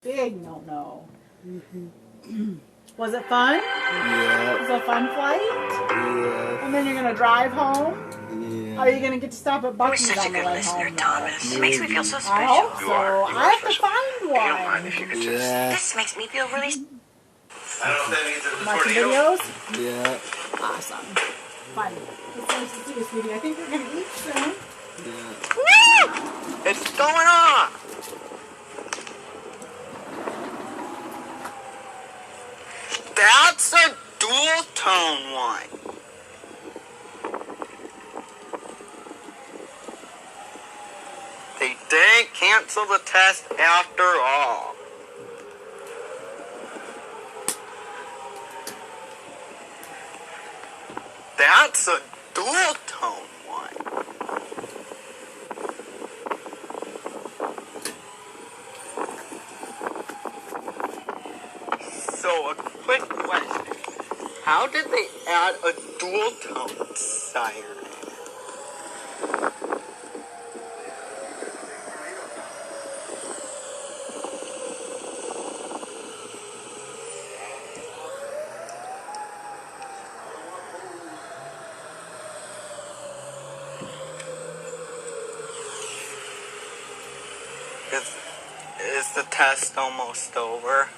Big no-no. Was it fun? Yeah. Was it a fun flight? Yeah. And then you're gonna drive home? Yeah. Are you gonna get to stop at Bucky's You're such on a the good way listener, home? Thomas. It makes me feel so I special. hope so. You are I have to special. find If you don't mind, one. if you could just... Yeah. This makes me feel really... I don't know if that means there's a Watching tornado. videos? Yeah. Awesome. Fun. It's nice to see you, sweetie. I think we're gonna eat soon. Yeah. Woo! It's going on! That's a dual tone one. They didn't cancel the test after all. That's a dual tone one. So a quick question. How did they add a dual tone siren? Is the test almost over?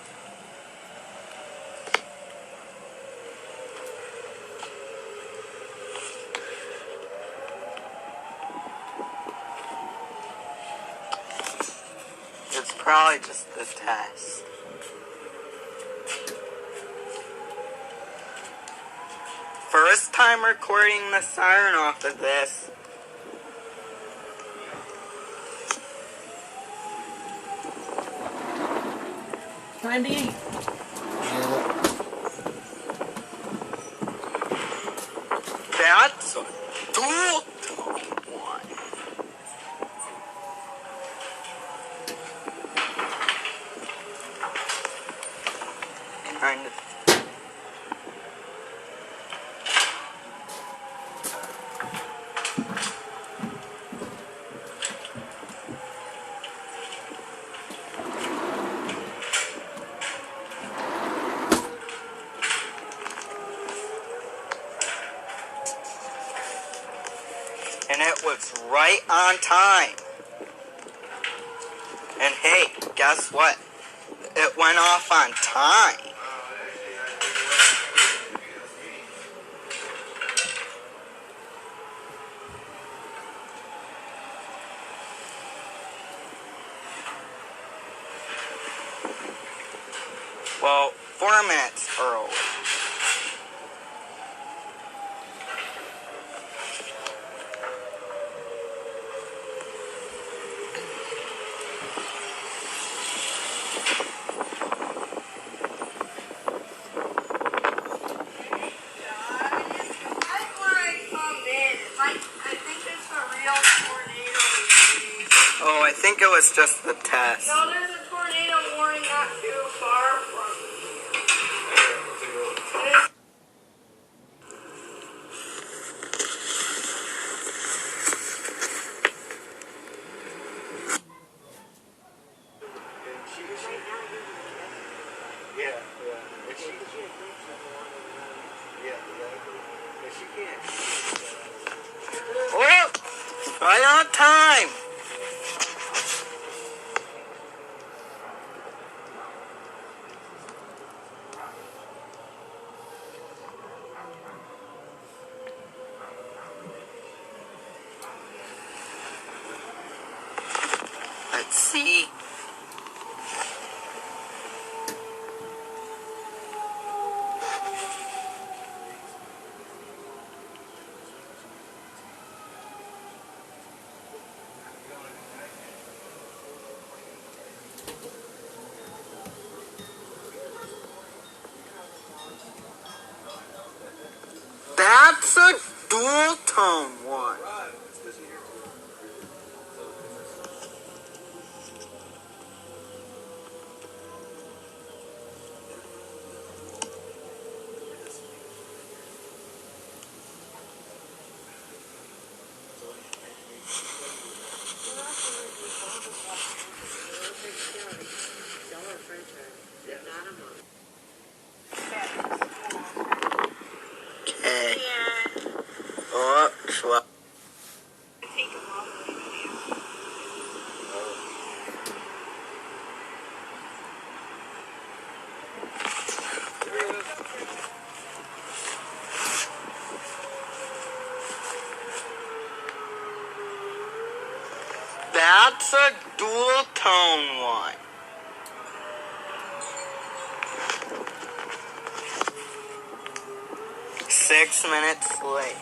It's probably just the test. First time recording the siren off of this. Time to eat. Yeah. That's a dual tone one. Kind of. And it was right on time. And hey, guess what? It went off on time. Well, 4 minutes early. Oh, I think it was just the test. No, there's a tornado warning not too far from me. Oh, right on time. Let's see. That's a dual tone one. Okay. Oh, well. Take them off. That's a dual tone one. Six minutes late.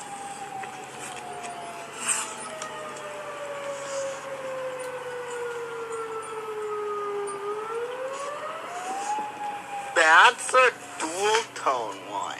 That's a dual tone one.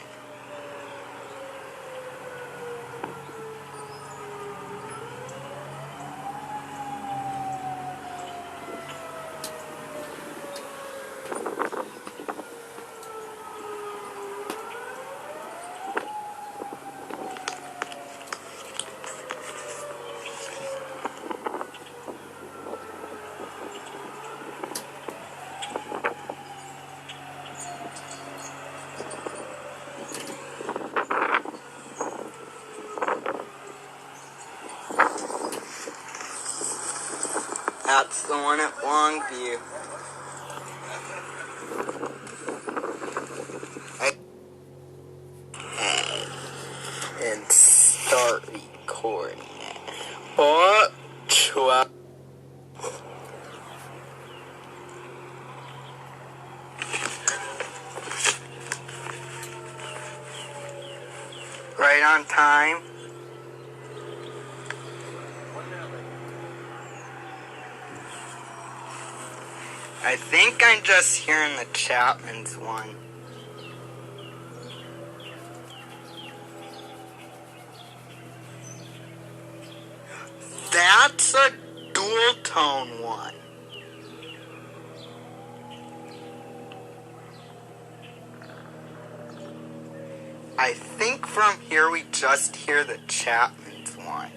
That's the one at Longview. And start recording it. Or 12. Right on time. I think I'm just hearing the Chapman's one. That's a dual tone one. I think from here we just hear the Chapman's one.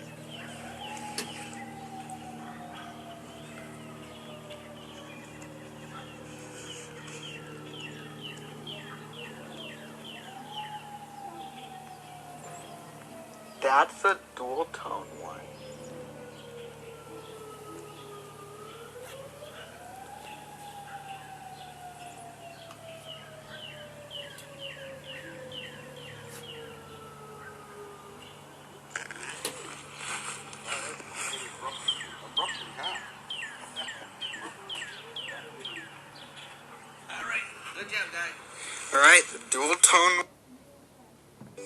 That's a dual tone one. Good job, guys. Alright, the dual tone.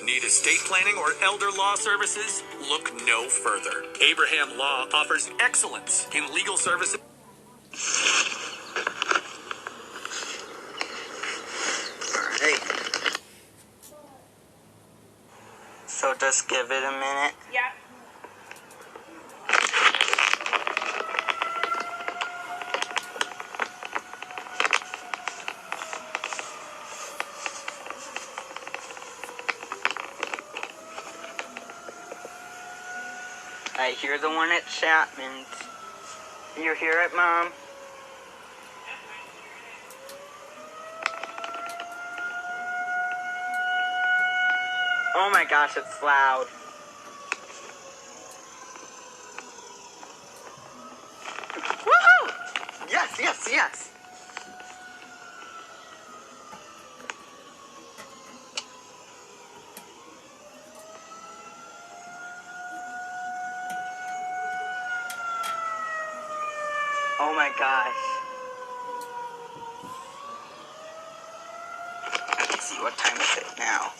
Need estate planning or elder law services? Look no further. Abraham Law offers excellence in legal services. Alright. So just give it a minute. Yeah. I hear the one at Chapman's. You hear it, Mom? Oh my gosh, it's loud. Woohoo! Yes, yes, yes. Oh my gosh. Let's see, what time is it now?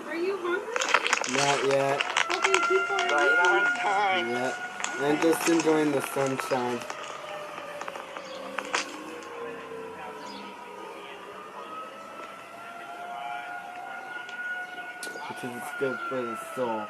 Are you hungry? Not yet. Okay, keep on Right on time. Yet. I'm just enjoying the sunshine. Because it's good for the soul.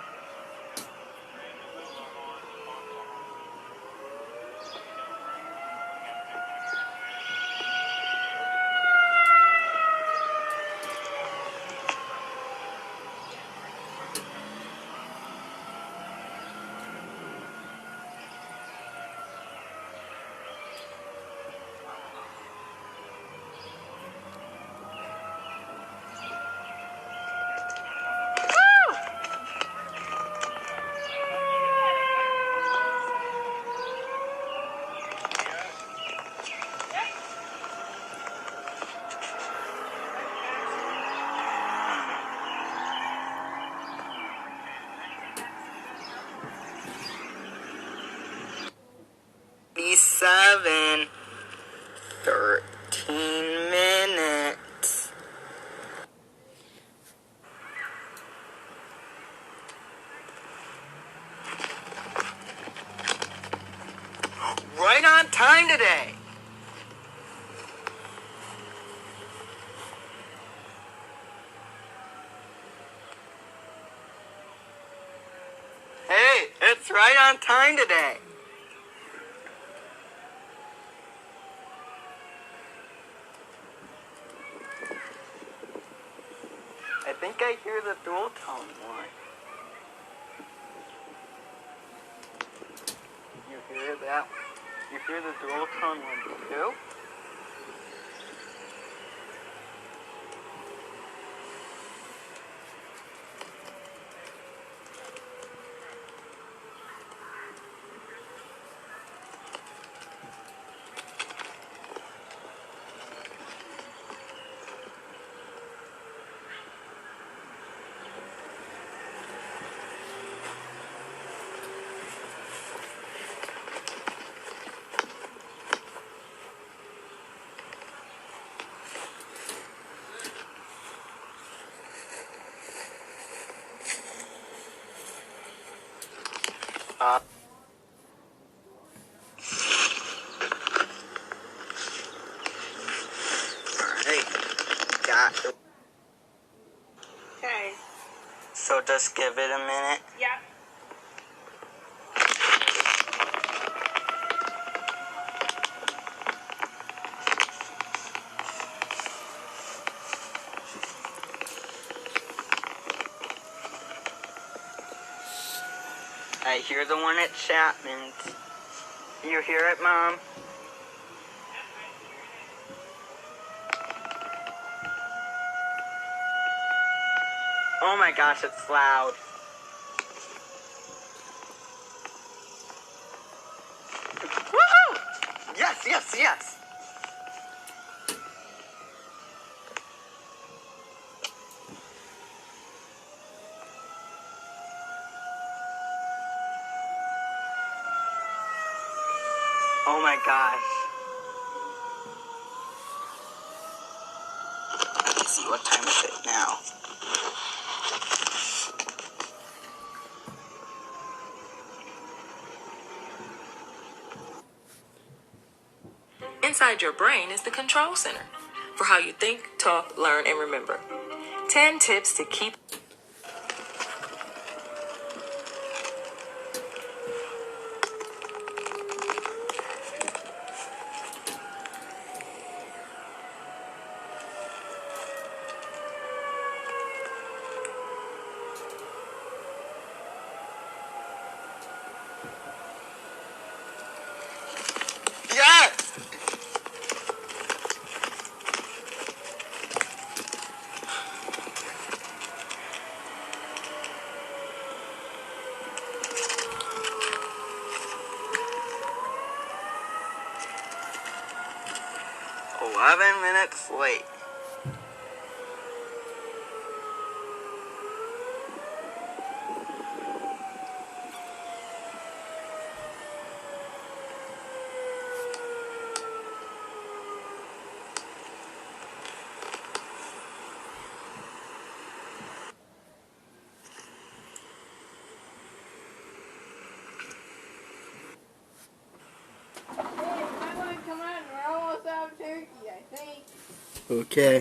13 minutes. Right on time today. Hey, it's right on time today. I think I hear the dual tone one. You hear that? You hear the dual tone one too? Alright, got it. Okay. So just give it a minute. Yeah. I hear the one at Chapman's. You hear it, Mom? Oh my gosh, it's loud. Woohoo! Yes, yes, yes. Oh my gosh. Let's see, what time is it now? Inside your brain is the control center for how you think, talk, learn, and remember. 10 tips to keep. Yes! $11 late. Hey, you might want to come on. We're almost out of turkey, I think. Okay.